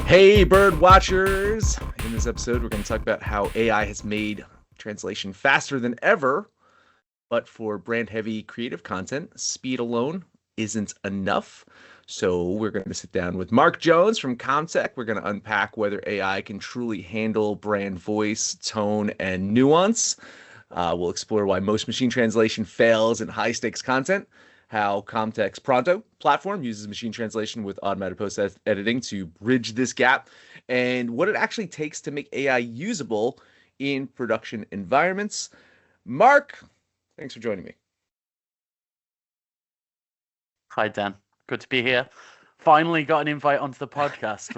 Hey, bird watchers! In this episode, we're going to talk about how AI has made translation faster than ever, but for brand heavy creative content, speed alone isn't enough. So, we're going to sit down with Mark Jones from Comtec. We're going to unpack whether AI can truly handle brand voice, tone, and nuance. We'll explore why most machine translation fails in high stakes content, how Comtec's Pronto platform uses machine translation with automated post editing to bridge this gap, and what it actually takes to make AI usable in production environments. Mark, thanks for joining me. Hi, Dan. Good to be here. Finally got an invite onto the podcast.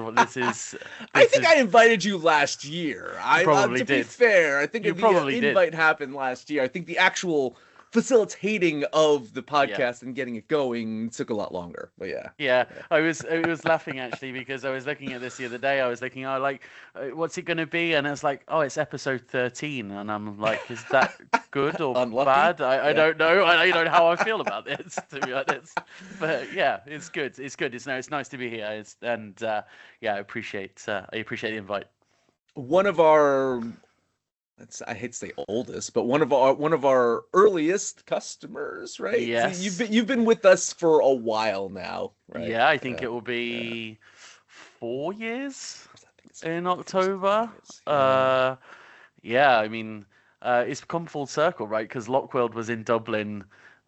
I think I invited you last year. You probably To did. be fair, I think You the probably did. invite happened last year. I think the actual facilitating of the Yeah. podcast and getting it going took a lot longer. But yeah. Yeah, I was laughing actually because I was looking at this the other day. I was looking, what's it going to be? And it's like, oh, it's episode 13, and I'm like, is that good or Unlucky? bad? I Yeah. don't know. I don't know how I feel about this, to be honest. But yeah, it's good. It's good. It's nice to be here. Yeah, I appreciate the invite. One of our I hate to say oldest, but one of our earliest customers, right? So Yes. you've been with us for a while now, right? Yeah, I think Yeah. it will Yeah. be 4 years I think it's in 4 years. October. Yeah. Yeah, I mean, it's come full circle, right? Because Lockworld was in Dublin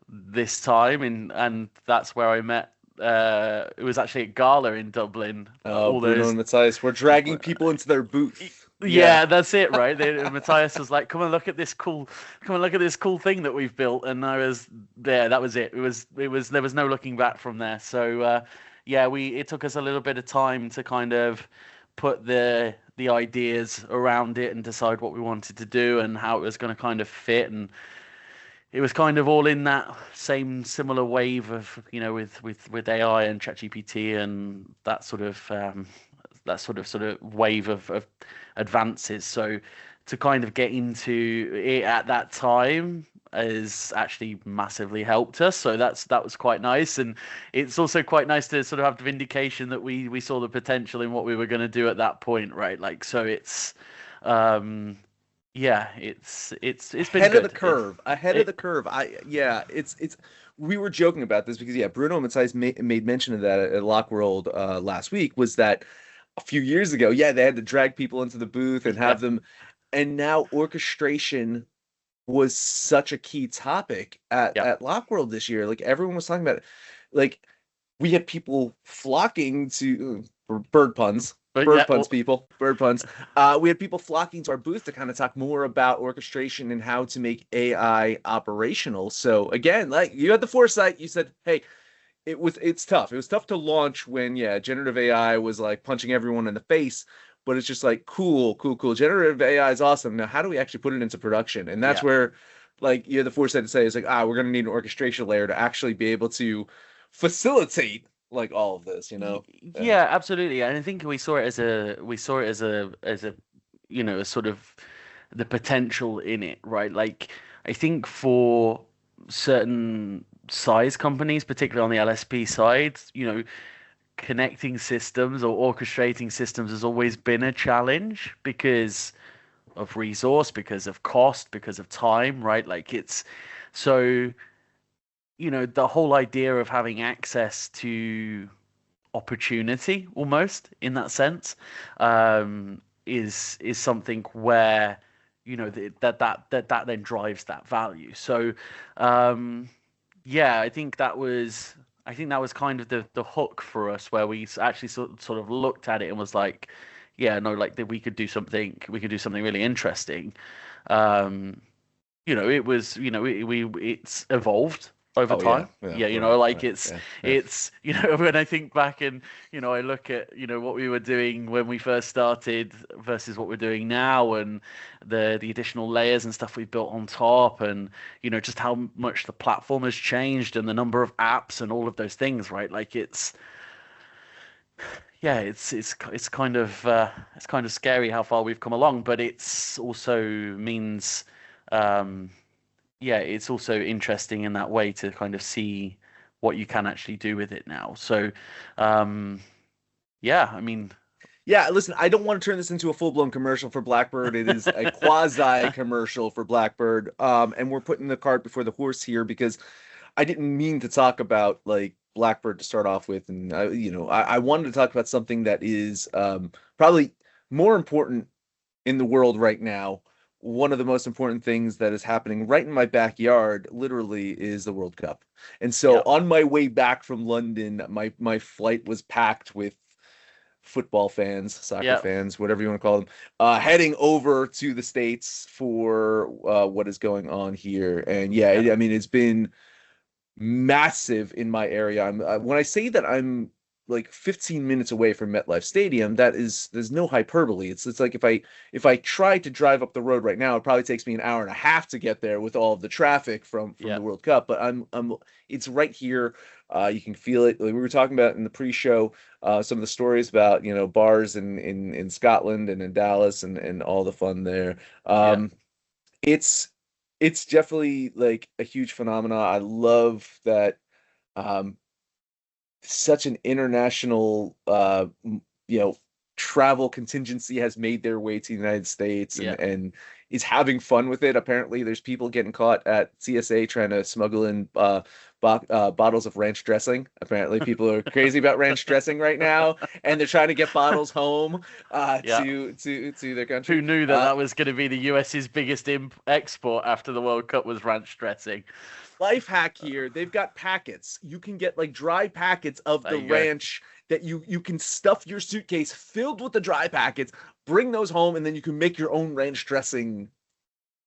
this time, and that's where I met. It was actually at Gala in Dublin. Oh, All Bruno those, and Matthias, we're dragging people into their booth. Yeah. yeah, that's it, right? Matthias was like, come and look at this cool, come and look at this cool thing that we've built," and I was there. That was it. There was no looking back from there. So, yeah, it took us a little bit of time to kind of put the ideas around it and decide what we wanted to do and how it was going to kind of fit, and it was kind of all in that same similar wave of, with AI and ChatGPT and that sort of wave of advances. So to kind of get into it at that time has actually massively helped us. So that was quite nice, and it's also quite nice to sort of have the vindication that we saw the potential in what we were going to do at that point, right? Like, so it's yeah, it's been Ahead of the good. curve. Ahead of It the curve. It's we were joking about this because Bruno and Matthias made mention of that at Lockworld last week, was that a few years ago, they had to drag people into the booth and yeah, have them, and now orchestration was such a key topic yeah, at Lockworld this year. Like everyone was talking about it. Like we had people flocking to bird puns, but bird yeah, puns, people, bird puns. We had people flocking to our booth to kind of talk more about orchestration and how to make AI operational. So again, like you had the foresight, you said, hey, it's tough. It was tough to launch when generative AI was like punching everyone in the face, but it's just like cool, cool, cool. Generative AI is awesome. Now, how do we actually put it into production? And that's yeah. where like you had the foresight to say is like, we're gonna need an orchestration layer to actually be able to facilitate like all of this, you know? Yeah. Yeah, absolutely. And I think we saw it as a a sort of the potential in it, right? Like I think for certain size companies, particularly on the LSP side, connecting systems or orchestrating systems has always been a challenge because of resource, because of cost, because of time, right? Like it's so, the whole idea of having access to opportunity almost in that sense is something where that then drives that value. So yeah, I think that was kind of the hook for us, where we actually sort of looked at it and was like, yeah, no, like that we could do something really interesting. um it was, it's evolved over Oh yeah, time. yeah, Yeah, right, like right, yeah, yeah. it's, when I think back and, I look at, what we were doing when we first started versus what we're doing now, and the additional layers and stuff we built on top, and, just how much the platform has changed and the number of apps and all of those things, right? Like yeah, it's kind of scary how far we've come along, but it's also means yeah, it's also interesting in that way to kind of see what you can actually do with it now. So, um, yeah, I mean, Yeah, listen, I don't want to turn this into a full-blown commercial for Blackbird. It is a quasi commercial for Blackbird. And we're putting the cart before the horse here because I didn't mean to talk about like Blackbird to start off with, and I wanted to talk about something that is probably more important in the world right now. One of the most important things that is happening right in my backyard, literally, is the World Cup. And so Yeah, on my way back from London, my flight was packed with football fans, soccer yeah, fans, whatever you want to call them, heading over to the States for what is going on here. And yeah, yeah, I mean, it's been massive in my area. When I say that I'm like 15 minutes away from MetLife Stadium, there's no hyperbole. It's like if I try to drive up the road right now, it probably takes me an hour and a half to get there with all of the traffic from yeah, the World Cup. But I'm it's right here. You can feel it. Like we were talking about in the pre-show, some of the stories about bars in Scotland and in Dallas and all the fun there. yeah, It's it's definitely like a huge phenomenon. I love that um such an international you know travel contingency has made their way to the United States yeah. and is having fun with it. Apparently there's people getting caught at CSA trying to smuggle in bottles of ranch dressing. Apparently people are crazy about ranch dressing right now, and they're trying to get bottles home Yeah. to their country. Who knew that that was going to be the US's biggest export after the World Cup was ranch dressing? Life hack here. They've got packets. You can get like dry packets of There the you go. ranch that you can stuff your suitcase filled with the dry packets, bring those home, and then you can make your own ranch dressing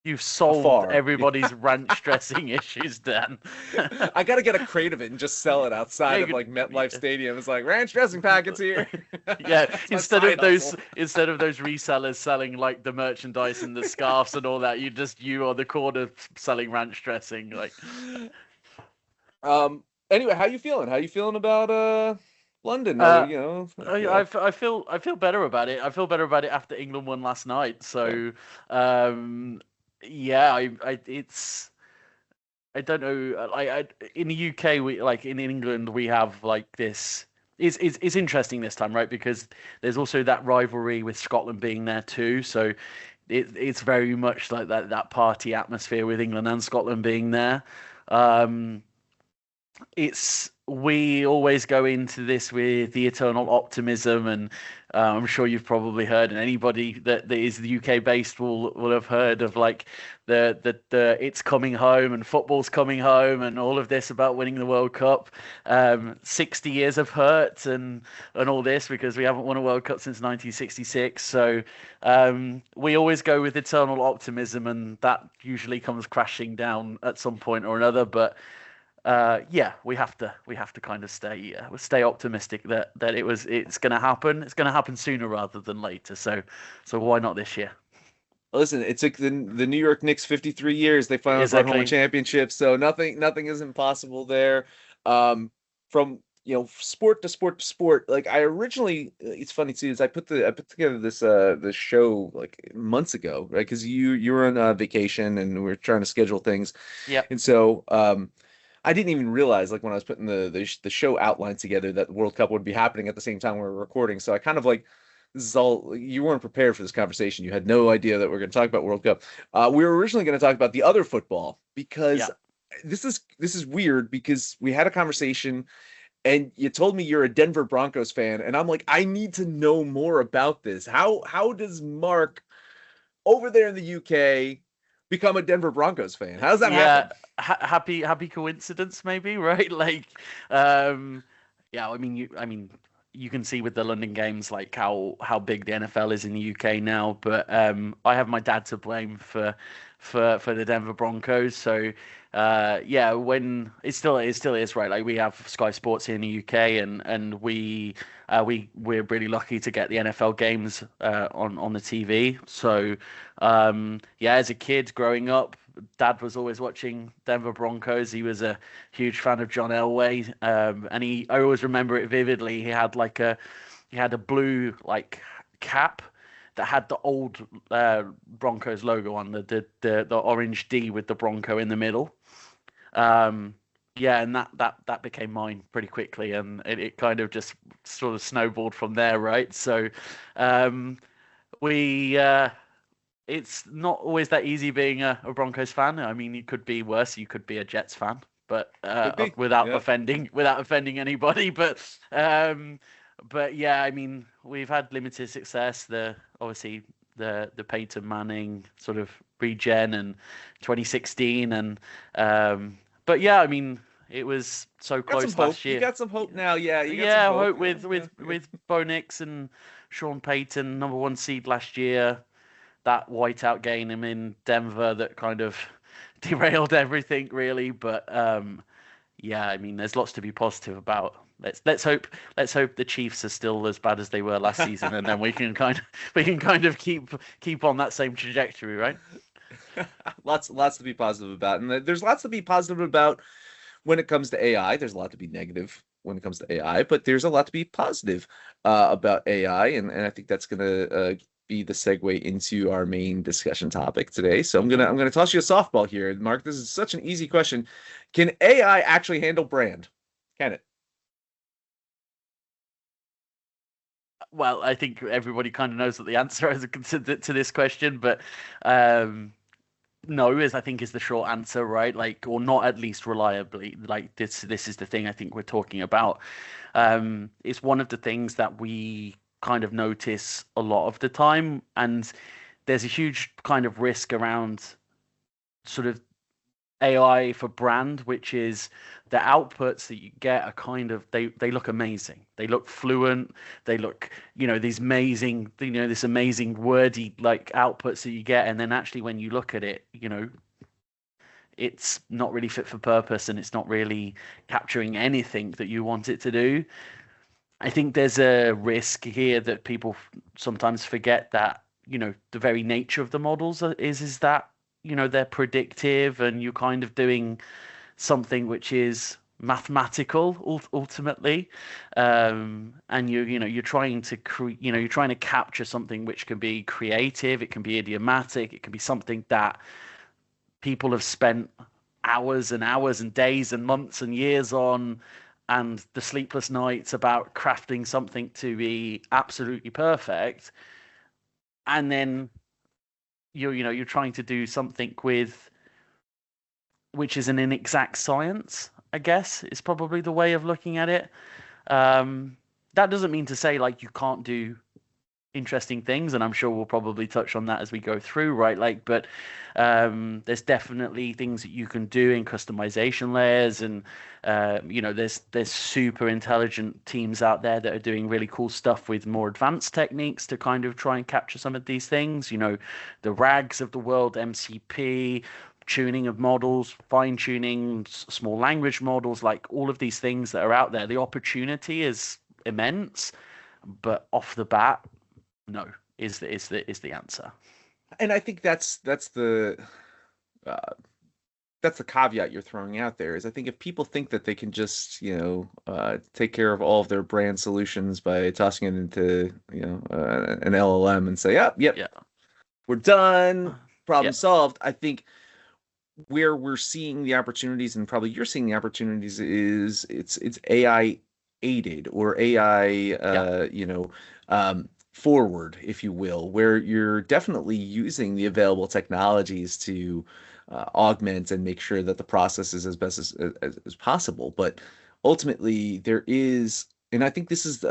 You've solved afar. everybody's ranch dressing issues, Dan. I gotta get a crate of it and just sell it Yeah, outside you of like MetLife could. Stadium. It's like ranch dressing packets here. Yeah, That's my side hustle. instead of those resellers selling like the merchandise and the scarves and all that, you on the corner selling ranch dressing. Like, Anyway, how you feeling? How you feeling about London? uh, I feel better about it. I feel better about it after England won last night. Yeah. So, um, yeah, it's. I don't know. In the UK, we like in England, we have like this. It's interesting this time, right? Because there's also that rivalry with Scotland being there too. So it's very much like that party atmosphere with England and Scotland being there. Um, it's we always go into this with the eternal optimism, and I'm sure you've probably heard, and anybody that is UK based will have heard of like the it's coming home and football's coming home and all of this about winning the World Cup. 60 years of hurt and all this because we haven't won a World Cup since 1966. So we always go with eternal optimism, and that usually comes crashing down at some point or another. But yeah, we have to kind of stay optimistic that it's going to happen. It's going to happen sooner rather than later. So why not this year? Listen, it took the New York Knicks 53 years. They finally brought home a Exactly. championship, so nothing is impossible there. From sport to sport to sport. Like I originally, it's funny too. Is I put together this show like months ago, right? Because you were on vacation and we were trying to schedule things, Yep. and so I didn't even realize like when I was putting the show outline together that the World Cup would be happening at the same time we were recording. So I kind of like this is all you weren't prepared for this conversation. You had no idea that we are going to talk about World Cup. We were originally going to talk about the other football because Yep. this is weird because we had a conversation and you told me you're a Denver Broncos fan and I'm like I need to know more about this. How does Mark over there in the UK become a Denver Broncos fan? How does that Yeah. happen? Happy coincidence, maybe, right? Like, um, yeah. I mean, you can see with the London games like how big the NFL is in the UK now. But I have my dad to blame for the Denver Broncos. So yeah, when it still is right. Like we have Sky Sports here in the UK, and we're really lucky to get the NFL games on the TV. So yeah, as a kid growing up, Dad was always watching Denver Broncos. He was a huge fan of John Elway, and I always remember it vividly. He had a blue like cap that had the old Broncos logo on the orange D with the Bronco in the middle. Um, Yeah, and that became mine pretty quickly, and it kind of just sort of snowballed from there, right? So, um, we it's not always that easy being a Broncos fan. I mean, you could be worse. You could be a Jets fan, but Could be. without Yeah. offending anybody. Um, but yeah, I mean, we've had limited success. Obviously the Peyton Manning sort of regen and 2016 and but yeah, I mean, it was so Got some close hope. last You year. got some hope now. Yeah, you got some Yeah, I hope. hope Yeah, yeah, yeah. with Bo Nix and Sean Payton, number one seed last year, that whiteout game in Denver that kind of derailed everything really. But yeah, I mean, there's lots to be positive about. Let's hope the Chiefs are still as bad as they were last season, and then we can kind of keep on that same trajectory, right? Lots to be positive about, and there's lots to be positive about when it comes to AI. There's a lot to be negative when it comes to AI, but there's a lot to be positive about AI, and I think that's gonna be the segue into our main discussion topic today. So Hmm. I'm gonna toss you a softball here, Mark. This is such an easy question. Can AI actually handle brand? Can it? Well, I think everybody kind of knows what the answer is to this question, but um, no, I think is the short answer, right? Like, or not at least reliably. Like this is the thing I think we're talking about. It's one of the things that we kind of notice a lot of the time, and there's a huge kind of risk around sort of AI for brand, which is the outputs that you get are kind of they look amazing. They look fluent. They look, these amazing, this amazing wordy like outputs that you get, and then actually when you look at it, it's not really fit for purpose, and it's not really capturing anything that you want it to do. I think there's a risk here that people sometimes forget that, the very nature of the models is that, they're predictive and you're kind of doing something which is mathematical ultimately. And you're trying to you're trying to capture something which can be creative, it can be idiomatic, it can be something that people have spent hours and hours and days and months and years on, and the sleepless nights about crafting something to be absolutely perfect. And then you're trying to do something with which is an inexact science, I guess, is probably the way of looking at it. um, that doesn't mean to say like you can't do interesting things, and I'm sure we'll probably touch on that as we go through, right? Like, but there's definitely things that you can do in customization layers, and there's super intelligent teams out there that are doing really cool stuff with more advanced techniques to kind of try and capture some of these things. The RAGs of the world, MCP. Tuning of models, fine tuning, small language models, like all of these things that are out there. The opportunity is immense, but off the bat, no, is the answer. And I think uh, that's the caveat you're throwing out there. Is I think if people think that they can just take care of all of their brand solutions by tossing it into an LLM and say, yep, Yeah. we're done, Yeah. problem solved. I think where we're seeing the opportunities, and probably you're seeing the opportunities, is it's AI aided or AI Yeah. forward, if you will, where you're definitely using the available technologies to augment and make sure that the process is as best as possible. But ultimately, there is, and I think this is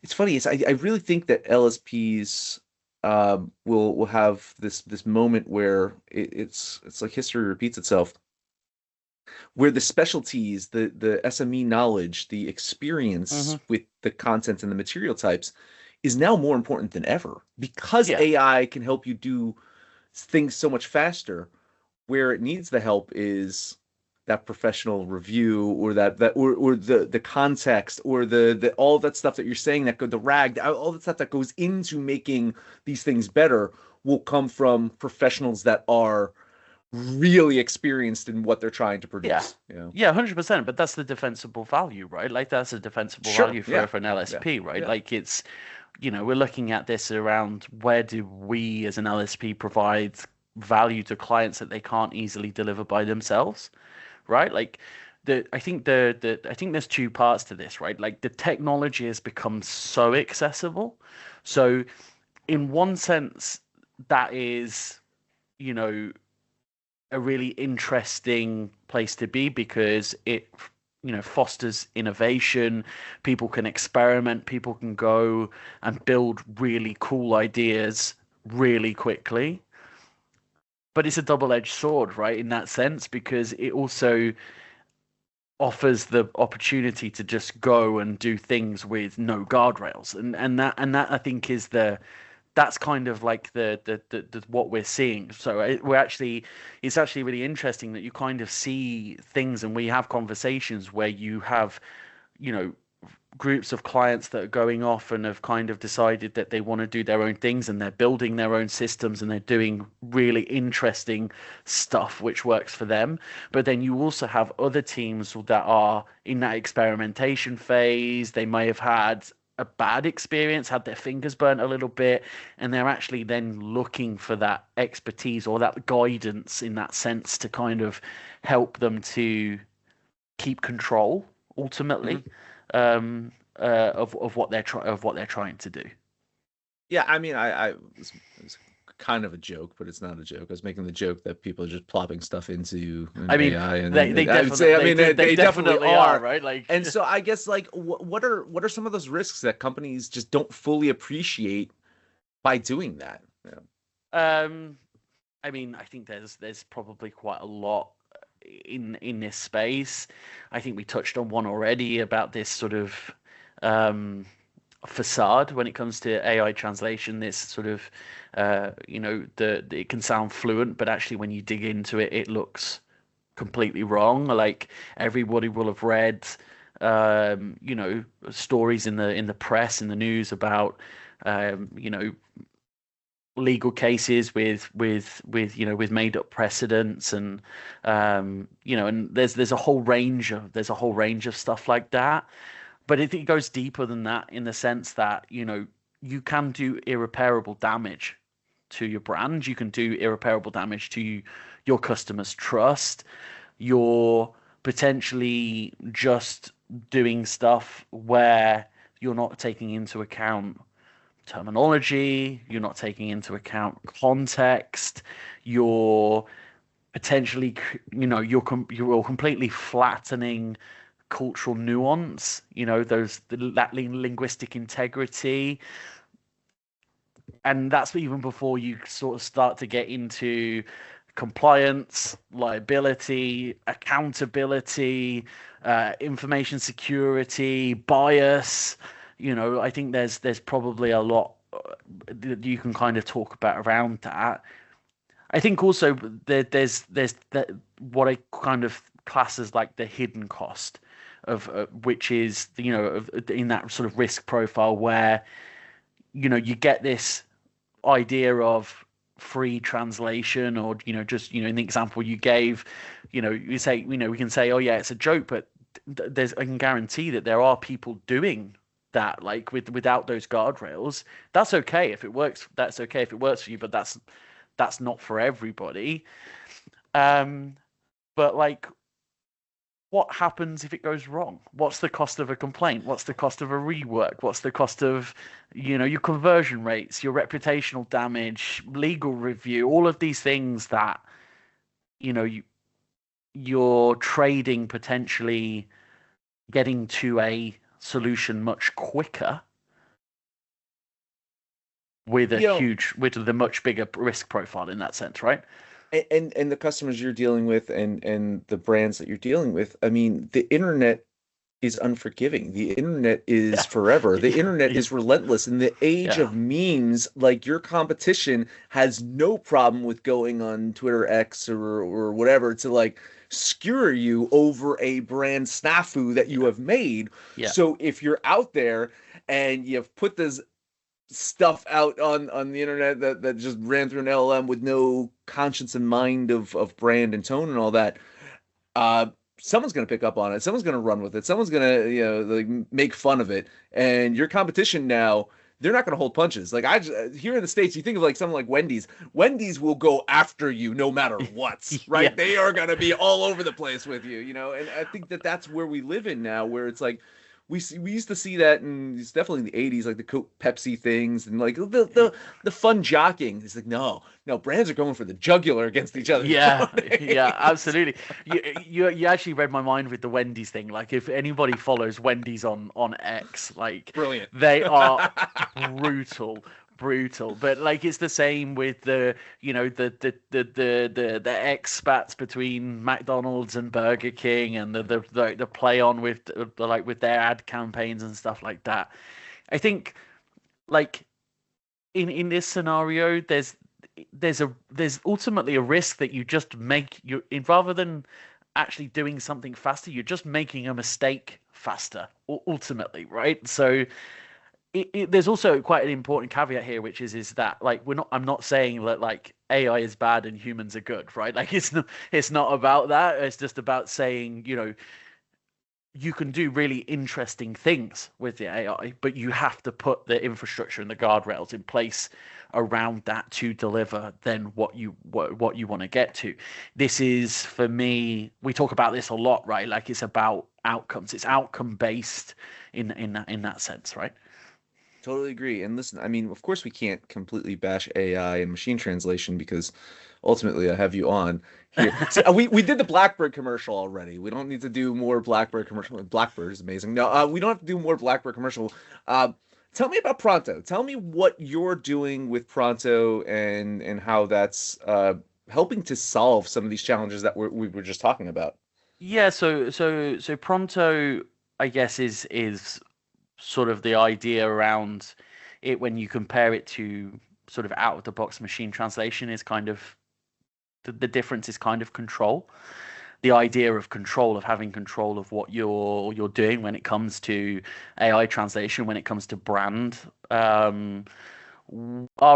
it's funny. I really think that LSPs will have this moment where it's like history repeats itself, where the specialties, the SME knowledge, the experience Hmm. with the content and the material types is now more important than ever because Yeah. AI can help you do things so much faster. Where it needs the help is that professional review, or or the context, or the all that stuff that you're saying, that go the rag, all that stuff that goes into making these things better will come from professionals that are really experienced in what they're trying to Yeah. produce. Yeah, 100%. But that's the defensible value, right? Like that's a defensible Sure. value Yeah. for an Yeah. LSP, right? Yeah. Like it's, we're looking at this around where do we as an LSP provide value to clients that they can't easily deliver by themselves, right? Like I think I think there's two parts to this, right? Like the technology has become so accessible. So in one sense, that is, you know, a really interesting place to be because it, fosters innovation. People can experiment, people can go and build really cool ideas really quickly. But it's a double-edged sword, right, in that sense, because it also offers the opportunity to just go and do things with no guardrails, and that I think is that's kind of like the what we're seeing. So it's actually really interesting that you kind of see things and we have conversations where you have, you know, groups of clients that are going off and have kind of decided that they want to do their own things and they're building their own systems and they're doing really interesting stuff which works for them. But then you also have other teams that are in that experimentation phase. They may have had a bad experience, had their fingers burnt a little bit, and they're actually then looking for that expertise or that guidance in that sense to kind of help them to keep control ultimately. Mhm. Of what they're trying to do. Yeah, I mean, it's kind of a joke, but it's not a joke. I was making the joke that people are just plopping stuff into an I mean, AI, and they I would say, I mean, they they definitely are, right? Like, and so I guess like, what are some of those risks that companies just don't fully appreciate by doing that? Yeah. um, I mean, I think there's probably quite a lot in this space. I think we touched on one already about this sort of um facade when it comes to AI translation. This sort of, it can sound fluent, but actually when you dig into it, it looks completely wrong. Like everybody will have read, stories in the press, in the news about, um, you know, legal cases with made up precedents and and there's a whole range of stuff like that. But I think it goes deeper than that in the sense that, you can do irreparable damage to your brand. You can do irreparable damage to your customers' trust. You're potentially just doing stuff where you're not taking into account terminology, you're not taking into account context, you're potentially, you're completely flattening cultural nuance, that linguistic integrity. And that's even before you sort of start to get into compliance, liability, accountability, information security, bias. I think there's probably a lot that you can kind of talk about around that. I think also there's that what I kind of class as like the hidden cost of which is in that sort of risk profile where you get this idea of free translation or just in the example you gave, you say we can say, oh yeah, it's a joke, but I can guarantee that there are people doing that, like without those guardrails. That's okay if it works. That's okay if it works for you, but that's not for everybody. But like, what happens if it goes wrong? What's the cost of a complaint? What's the cost of a rework? What's the cost of, your conversion rates, your reputational damage, legal review, all of these things that, you're trading potentially getting to a solution much quicker with with a much bigger risk profile in that sense, right? And the customers you're dealing with and the brands that you're dealing with, I mean, the internet is unforgiving. The internet is Yeah, forever. The yeah, internet yeah, is relentless. In the age yeah, of memes, like your competition has no problem with going on Twitter X or whatever to like skewer you over a brand snafu that you yeah, have made. yeah, So if you're out there and you've put this stuff out on the internet that just ran through an LLM with no conscience and mind of brand and tone and all that, uh someone's going to pick up on it, someone's going to run with it, someone's going to like make fun of it, and your competition now they're not going to hold punches. Like here in the States, you think of like something like Wendy's. Wendy's will go after you no matter what, right? Yeah. They are going to be all over the place with you, And I think that that's where we live in now, where it's like we used to see that, and it's definitely in the '80s, like the Coke Pepsi things, and like the fun jockeying. It's like no, brands are going for the jugular against each other Yeah, yeah, nowadays. absolutely. You actually read my mind with the Wendy's thing. Like, if anybody follows Wendy's on X, like Brilliant. they are brutal, brutal. But like, it's the same with the expats between McDonald's and Burger King, and the play on with with their ad campaigns and stuff like that. I think like in this scenario, there's ultimately a risk that you just make rather than actually doing something faster, you're just making a mistake faster ultimately, right? So there's also quite an important caveat here, which is that like I'm not saying that like AI is bad and humans are good, right? Like it's not about that. It's just about saying, you can do really interesting things with the AI, but you have to put the infrastructure and the guardrails in place around that to deliver then what you want to get to. This is, for me, we talk about this a lot, right? Like, it's about outcomes. It's outcome based in that sense, right? Totally agree. And listen, I mean, of course, we can't completely bash AI and machine translation because ultimately I have you on here. See, we did the Blackbird commercial already. We don't need to do more Blackbird commercial. Blackbird is amazing. No, we don't have to do more Blackbird commercial. Uh, Tell me about Pronto. Tell me what you're doing with Pronto and how that's helping to solve some of these challenges that we were just talking about. Yeah, so Pronto, I guess, is sort of the idea around it when you compare it to sort of out of the box machine translation is kind of the difference is kind of control. The idea of control, of having control of what you're doing when it comes to AI translation, when it comes to brand. Our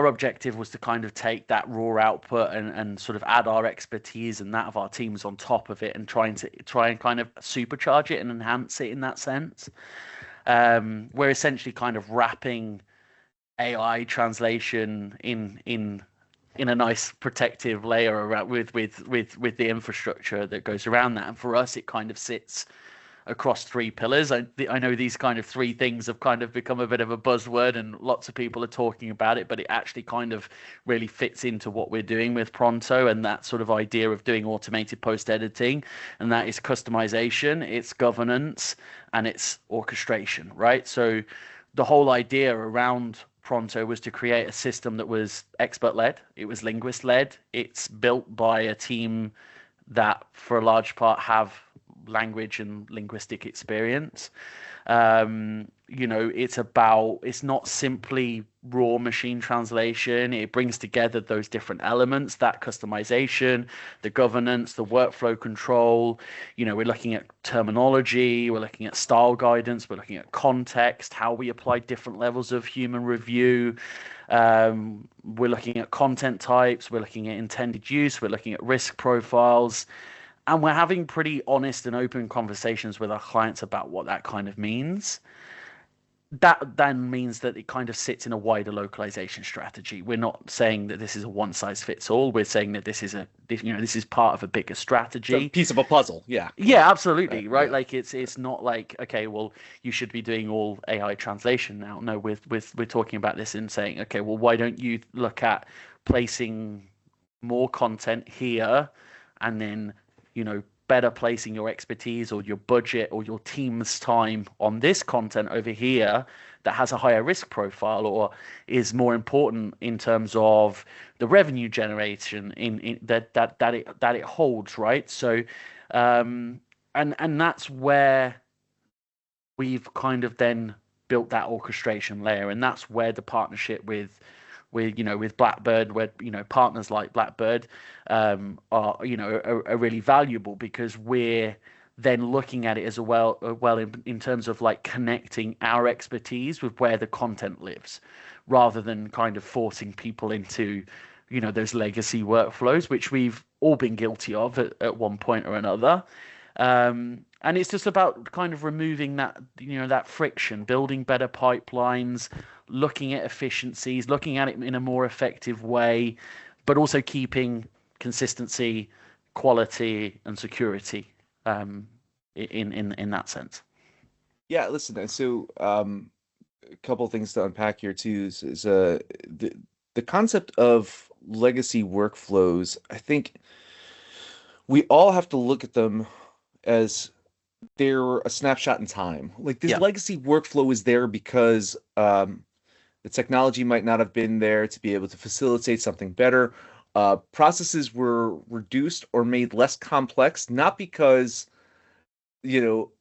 objective was to kind of take that raw output and sort of add our expertise and that of our teams on top of it, and try and kind of supercharge it and enhance it in that sense. We're essentially kind of wrapping AI translation in a nice protective layer around with the infrastructure that goes around that. And for us, it kind of sits across three pillars. I know these kind of three things have kind of become a bit of a buzzword and lots of people are talking about it, but it actually kind of really fits into what we're doing with Pronto and that sort of idea of doing automated post editing. And that is customization, it's governance, and it's orchestration, right? So the whole idea around Pronto was to create a system that was expert led, it was linguist led, it's built by a team that for a large part have language and linguistic experience. It's not simply raw machine translation. It brings together those different elements, that customization, the governance, the workflow control. We're looking at terminology, we're looking at style guidance, we're looking at context, how we apply different levels of human review. We're looking at content types, we're looking at intended use, we're looking at risk profiles. And we're having pretty honest and open conversations with our clients about what that kind of means. That then means that it kind of sits in a wider localization strategy. We're not saying that this is a one size fits all. We're saying that this is part of a bigger strategy. It's a piece of a puzzle. Yeah. Yeah, absolutely. Right. Yeah. Like it's not like, okay, well, you should be doing all AI translation now. No, we're talking about this and saying, okay, well, why don't you look at placing more content here and then better placing your expertise or your budget or your team's time on this content over here that has a higher risk profile or is more important in terms of the revenue generation in that it holds, right? So and that's where we've kind of then built that orchestration layer, and that's where the partnership with Blackbird, where partners like Blackbird are really valuable, because we're then looking at it as well in terms of like connecting our expertise with where the content lives, rather than kind of forcing people into those legacy workflows, which we've all been guilty of at one point or another. And it's just about kind of removing that, that friction, building better pipelines, looking at efficiencies, looking at it in a more effective way, but also keeping consistency, quality, and security in that sense. Yeah, listen, so a couple things to unpack here too is the concept of legacy workflows. I think we all have to look at them as they're a snapshot in time. Like this Yeah. legacy workflow is there because the technology might not have been there to be able to facilitate something better. Processes were reduced or made less complex, not because,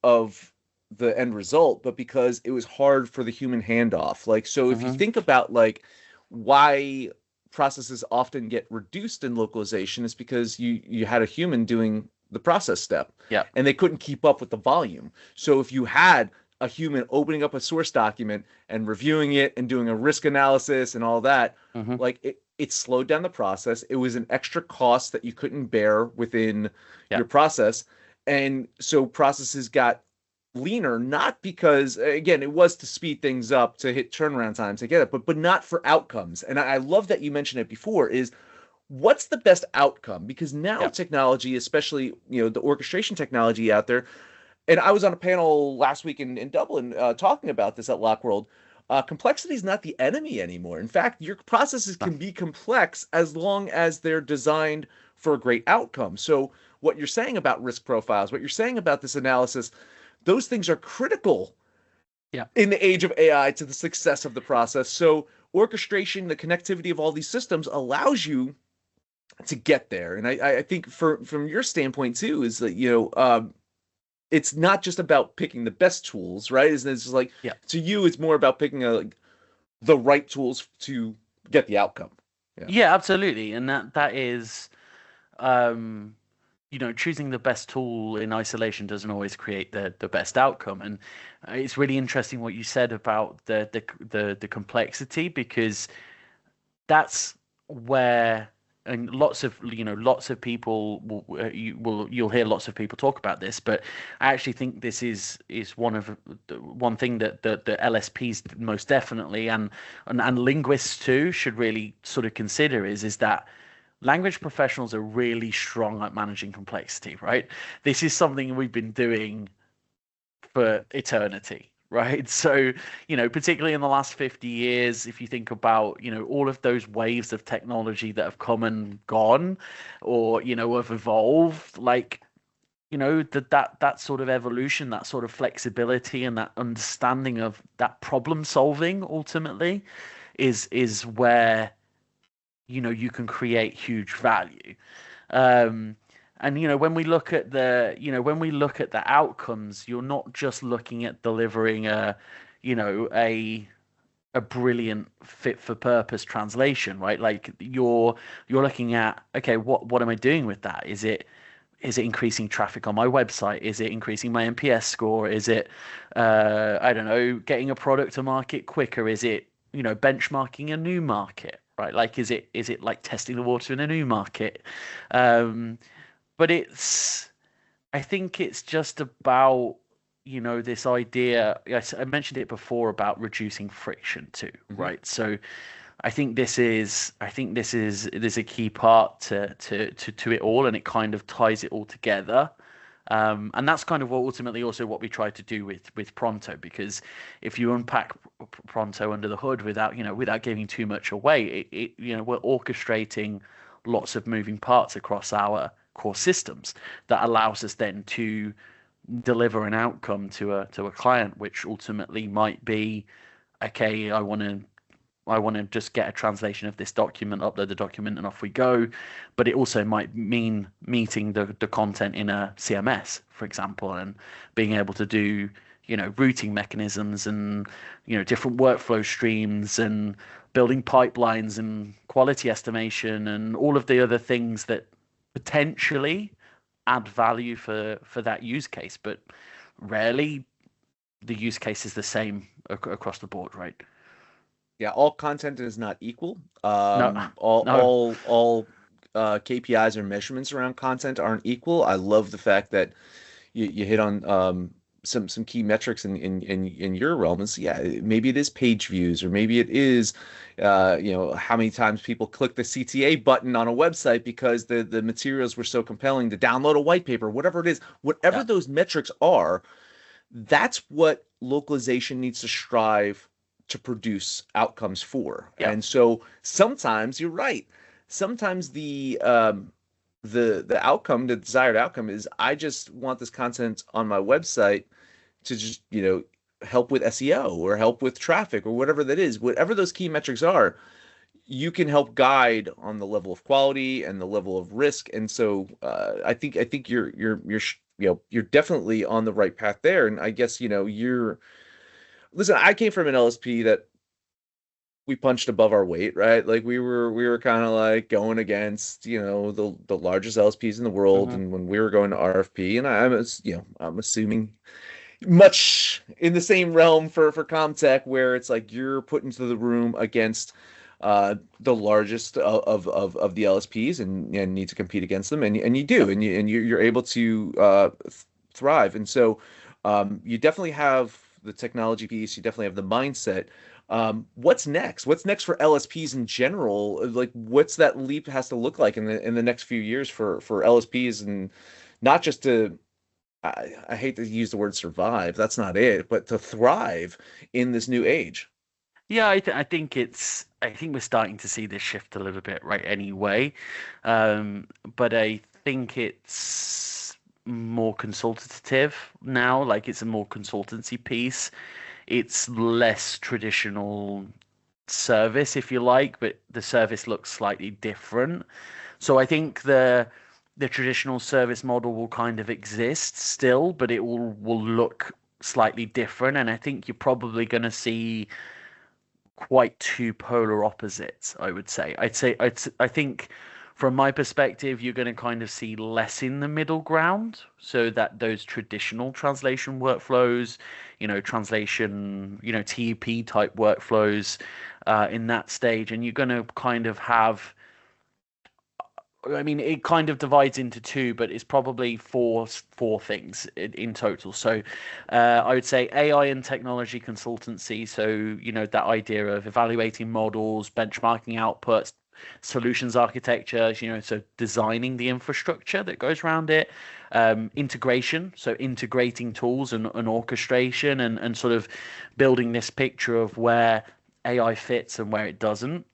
of the end result, but because it was hard for the human handoff. Like, so if you Hmm. think about like why processes often get reduced in localization, is because you had a human doing the process step Yeah. and they couldn't keep up with the volume. So if you had a human opening up a source document and reviewing it and doing a risk analysis and all that, Hmm. like it slowed down the process. It was an extra cost that you couldn't bear within Yeah. your process. And so processes got leaner, not because again it was to speed things up to hit turnaround times to get it, but not for outcomes. And I love that you mentioned it before. Is what's the best outcome? Because now Yeah. technology, especially the orchestration technology out there, and I was on a panel last week in Dublin talking about this at Lockworld. Complexity is not the enemy anymore. In fact, your processes No. can be complex as long as they're designed for a great outcome. So, what you're saying about risk profiles, what you're saying about this analysis, those things are critical Yeah. in the age of AI to the success of the process. So, orchestration, the connectivity of all these systems allows you to get there. And I think from your standpoint too, is that it's not just about picking the best tools, right? It's just like Yeah. to you, it's more about picking like, the right tools to get the outcome. Yeah. Yeah, absolutely. And that is, um, choosing the best tool in isolation doesn't always create the best outcome. And it's really interesting what you said about the complexity, because that's where, and lots of people you'll hear lots of people talk about this, but I actually think this is one thing that the LSPs most definitely, and linguists too, should really sort of consider is that language professionals are really strong at managing complexity, right? This is something we've been doing for eternity, right? So, particularly in the last 50 years, if you think about, all of those waves of technology that have come and gone, or, have evolved, like, that sort of evolution, that sort of flexibility, and that understanding of that problem solving ultimately is where, you can create huge value. Um, and when we look at the outcomes, you're not just looking at delivering you know, a brilliant fit for purpose translation, right? Like you're looking at, okay, what am I doing with that? Is it increasing traffic on my website? Is it increasing my NPS score? Is it, I don't know, getting a product to market quicker? Is it, benchmarking a new market, right? Like, is it like testing the water in a new market? Um, but I think it's just about, this idea. Yes, I mentioned it before about reducing friction too, Hmm. right? So I think this is a key part to it all, and it kind of ties it all together. And that's kind of what ultimately also what we try to do with Pronto, because if you unpack Pronto under the hood without giving too much away, we're orchestrating lots of moving parts across our core systems that allows us then to deliver an outcome to a client, which ultimately might be, okay, I want to just get a translation of this document, upload the document, and off we go. But it also might mean meeting the content in a CMS, for example, and being able to do, routing mechanisms and, different workflow streams and building pipelines and quality estimation and all of the other things that potentially add value for that use case. But rarely the use case is the same across the board, right? Yeah, all content is not equal. No, All no. all all KPIs or measurements around content aren't equal. I love the fact that you hit on some key metrics in your realm. Is yeah, maybe it is page views, or maybe it is how many times people click the CTA button on a website because the materials were so compelling to download a white paper, whatever it is, whatever Yeah. those metrics are. That's what localization needs to strive to produce outcomes for. Yeah. And so sometimes you're right. Sometimes the outcome, the desired outcome is I just want this content on my website to just, help with SEO or help with traffic or whatever that is. Whatever those key metrics are, you can help guide on the level of quality and the level of risk. And so I think you're definitely on the right path there. And I guess you're listen. I came from an LSP that we punched above our weight, right? Like we were kind of like going against the largest LSPs in the world, Hmm. and when we were going to RFP, and I'm assuming much in the same realm for Comtech, where it's like you're put into the room against the largest of the LSPs, and need to compete against them, and you do, and you're able to thrive. And so you definitely have the technology piece, you definitely have the mindset. What's next? What's next for LSPs in general? Like, what's that leap has to look like in the next few years for LSPs, and not just to I hate to use the word survive, that's not it, but to thrive in this new age. Yeah, I think we're starting to see this shift a little bit, right, anyway. But I think it's more consultative now, like it's a more consultancy piece. It's less traditional service, if you like, but the service looks slightly different. So I think the traditional service model will kind of exist still, but it will look slightly different. And I think you're probably going to see quite two polar opposites, I would say. I think from my perspective, you're going to kind of see less in the middle ground, so that those traditional translation workflows, translation, TEP type workflows, in that stage, and you're going to kind of have. I mean, it kind of divides into two, but it's probably four things in total. So, I would say AI and technology consultancy. So, that idea of evaluating models, benchmarking outputs, solutions architecture. So designing the infrastructure that goes around it. Integration, so integrating tools and orchestration, and sort of building this picture of where AI fits and where it doesn't.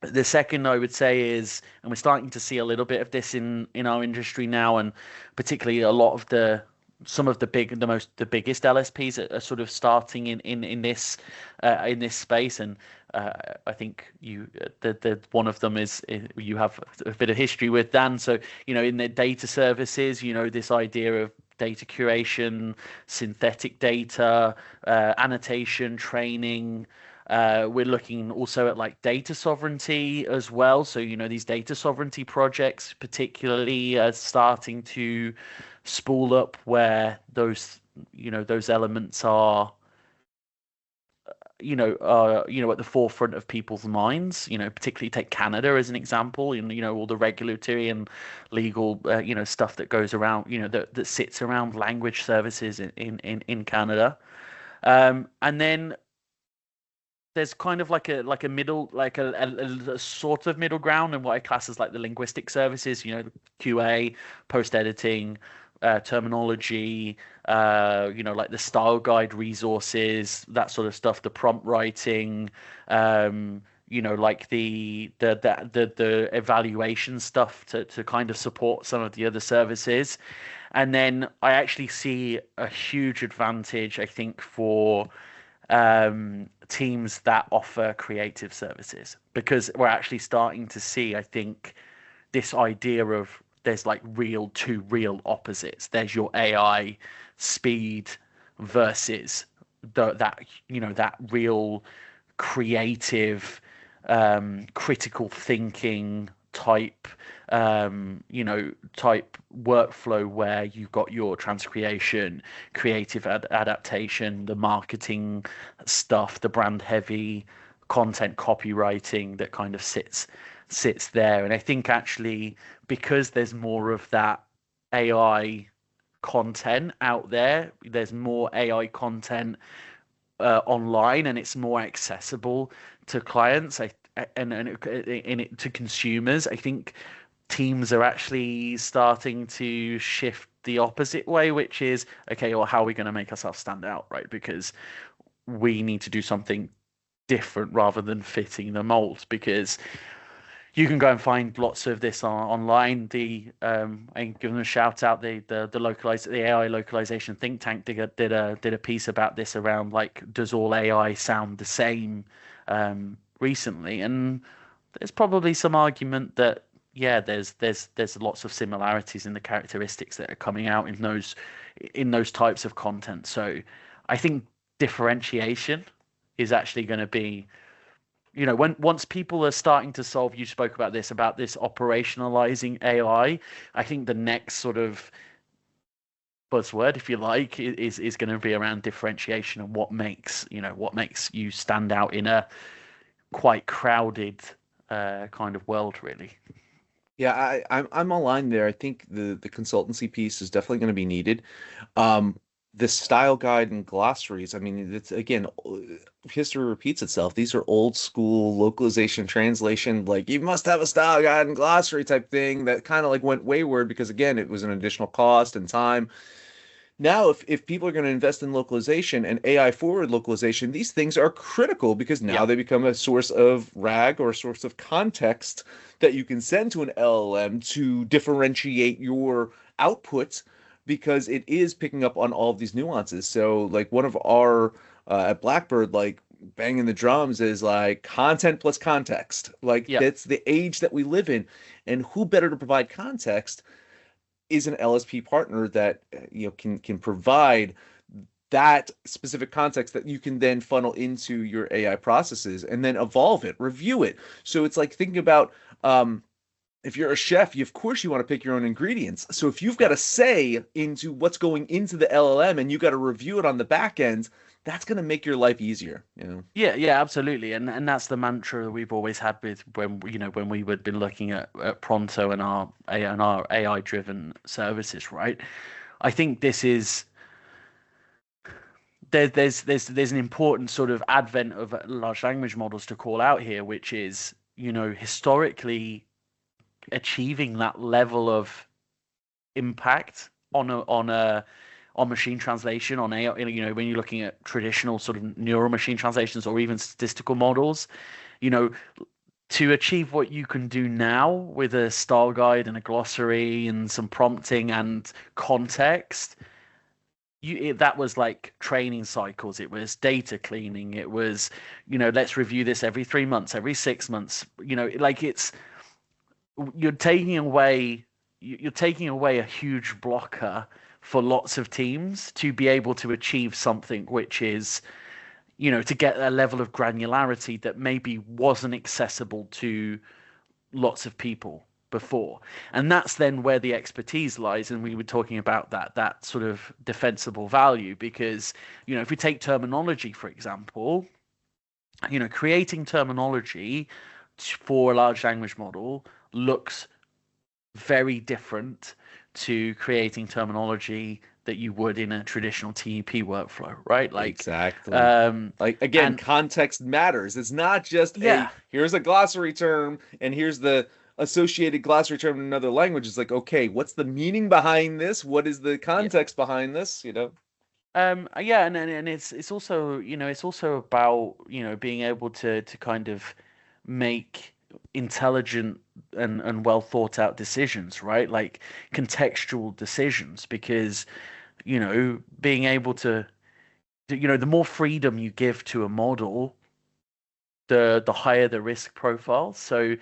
The second I would say is, and we're starting to see a little bit of this in our industry now, and particularly a lot of some of the biggest LSPs are sort of starting in this space. And I think the one of them is you have a bit of history with, Dan. So in the data services, this idea of data curation, synthetic data, annotation, training. We're looking also at like data sovereignty as well. So, these data sovereignty projects, particularly, are starting to spool up where those elements are, at the forefront of people's minds. Particularly take Canada as an example, and all the regulatory and legal, stuff that goes around, that sits around language services in Canada. And then there's kind of like a middle, like a sort of middle ground, and what I class as like the linguistic services, QA, post editing, terminology, like the style guide resources, that sort of stuff, the prompt writing, like the evaluation stuff to kind of support some of the other services. And then I actually see a huge advantage, I think, for teams that offer creative services, because we're actually starting to see, I think, this idea of there's like two real opposites. There's your AI speed versus that real creative, critical thinking type workflow, where you've got your transcreation, creative adaptation, the marketing stuff, the brand heavy content copywriting that kind of sits there. And I think actually, because there's more of that AI content out there. There's more AI content online, and it's more accessible to clients. To consumers. I think teams are actually starting to shift the opposite way, which is okay, well, how are we going to make ourselves stand out, right? Because we need to do something different rather than fitting the mold. Because you can go and find lots of this online. And give them a shout out. The AI localization think tank did a piece about this around like, does all AI sound the same recently? And there's probably some argument that yeah, there's lots of similarities in the characteristics that are coming out in those types of content. So I think differentiation is actually going to be, when once people are starting to solve, you spoke about this operationalizing AI. I think the next sort of buzzword, if you like, is going to be around differentiation and what makes you stand out in a quite crowded kind of world, really. Yeah, I'm aligned there. I think the consultancy piece is definitely going to be needed. Um, the style guide and glossaries, I mean, it's again, history repeats itself. These are old school localization translation, like you must have a style guide and glossary type thing that kind of like went wayward because again, it was an additional cost and time. Now, if people are going to invest in localization and AI forward localization, these things are critical because now Yeah. they become a source of RAG or a source of context that you can send to an LLM to differentiate your output because it is picking up on all of these nuances. So, like one of our at Blackbird, like banging the drums is like content plus context. Like Yeah. that's the age that we live in, and who better to provide context is an LSP partner that can provide that specific context that you can then funnel into your AI processes and then evolve it, review it. So it's like thinking about if you're a chef, of course you want to pick your own ingredients. So if you've got Yeah. a say into what's going into the LLM and you got to review it on the back end, that's going to make your life easier. Yeah, yeah, absolutely, and that's the mantra that we've always had with when we would been looking at Pronto and our AI driven services, right? I think this is there's an important sort of advent of large language models to call out here, which is historically achieving that level of impact on machine translation on AI. When you're looking at traditional sort of neural machine translations or even statistical models, you know, to achieve what you can do now with a style guide and a glossary and some prompting and context, that was like training cycles. It was data cleaning. It was, let's review this every 3 months, every 6 months. Like you're taking away you're taking away a huge blocker for lots of teams to be able to achieve something which is, to get a level of granularity that maybe wasn't accessible to lots of people before. And that's then where the expertise lies. And we were talking about that sort of defensible value because, if we take terminology, for example, creating terminology for a large language model looks very different to creating terminology that you would in a traditional TEP workflow, right? Like, Exactly. um, Like again, and context matters. It's not just yeah, here's a glossary term and here's the associated glossary term in another language. It's like, okay, what's the meaning behind this? What is the yeah, context behind this? yeah, and it's also it's also about being able to kind of make intelligent and well thought out decisions, right? Like contextual decisions, because being able to the more freedom you give to a model, the higher the risk profile. So,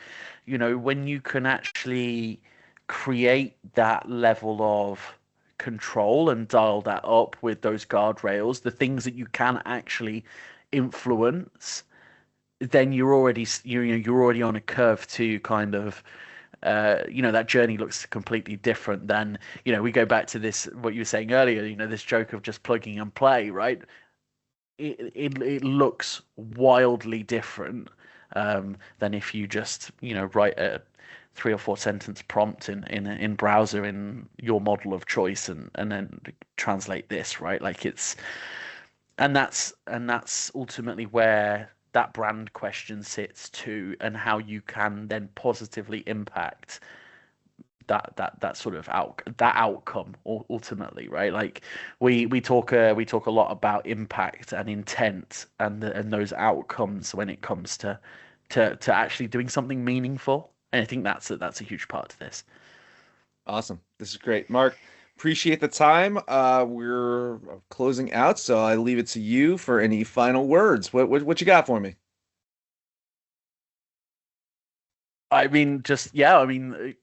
when you can actually create that level of control and dial that up with those guardrails, the things that you can actually influence, then you're already on a curve to kind of that journey looks completely different than, we go back to this, what you were saying earlier, this joke of just plugging and play, right? It looks wildly different than if you just, write a 3 or 4 sentence prompt in browser in your model of choice and then translate this, right? Like that's ultimately where that brand question sits too, and how you can then positively impact that sort of outcome ultimately, right? Like we talk a lot about impact and intent and those outcomes when it comes to actually doing something meaningful. And I think that's a huge part of this. Awesome. This is great. Mark, appreciate the time. We're closing out, so I leave it to you for any final words. What you got for me? I mean, just yeah. I mean,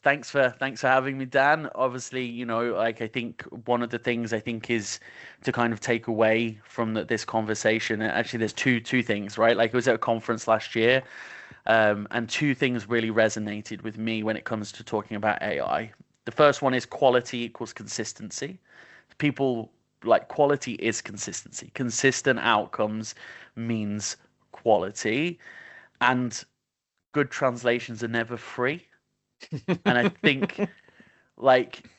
thanks for having me, Dan. Obviously, like I think one of the things I think is to kind of take away from this conversation. Actually, there's two things, right? Like I was at a conference last year, and two things really resonated with me when it comes to talking about AI. The first one is quality equals consistency. People like quality is consistency. Consistent outcomes means quality, and good translations are never free. And I think like,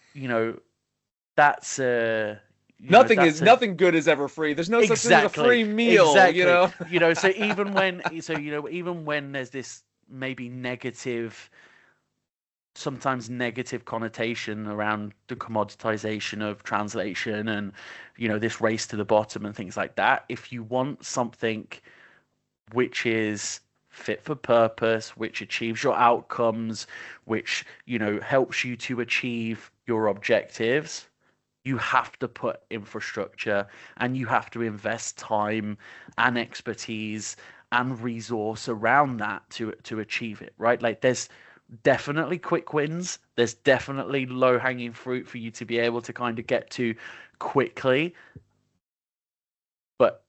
that's a Nothing good is ever free. There's no such thing as a exactly free meal, you exactly. know? So even when there's this maybe negative, sometimes negative connotation around the commoditization of translation and this race to the bottom and things like that, if you want something which is fit for purpose, which achieves your outcomes, which, helps you to achieve your objectives, you have to put infrastructure and you have to invest time and expertise and resource around that to achieve it, right? Like there's definitely quick wins. There's definitely low hanging fruit for you to be able to kind of get to quickly. But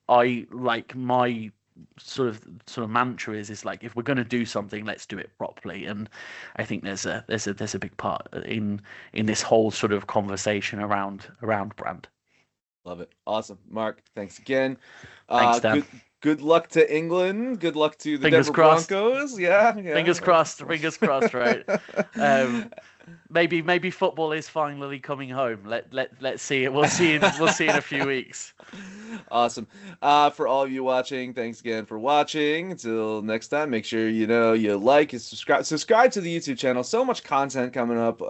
I like my sort of mantra is like, if we're going to do something, let's do it properly. And I think there's a big part in this whole sort of conversation around brand. Love it. Awesome. Mark, thanks again. Thanks, Dan. Good luck to England. Good luck to the Fingers Denver crossed. Broncos. Yeah, yeah. Fingers crossed. Fingers crossed. Right. Um, maybe football is finally coming home. Let's see it. We'll see in a few weeks. Awesome. For all of you watching, thanks again for watching. Until next time, make sure you like and subscribe to the YouTube channel. So much content coming up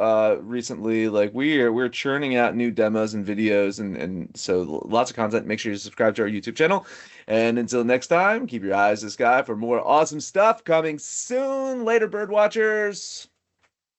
recently. Like we're churning out new demos and videos and so lots of content. Make sure you subscribe to our YouTube channel. And until next time, keep your eyes to the sky for more awesome stuff coming soon. Later, bird watchers.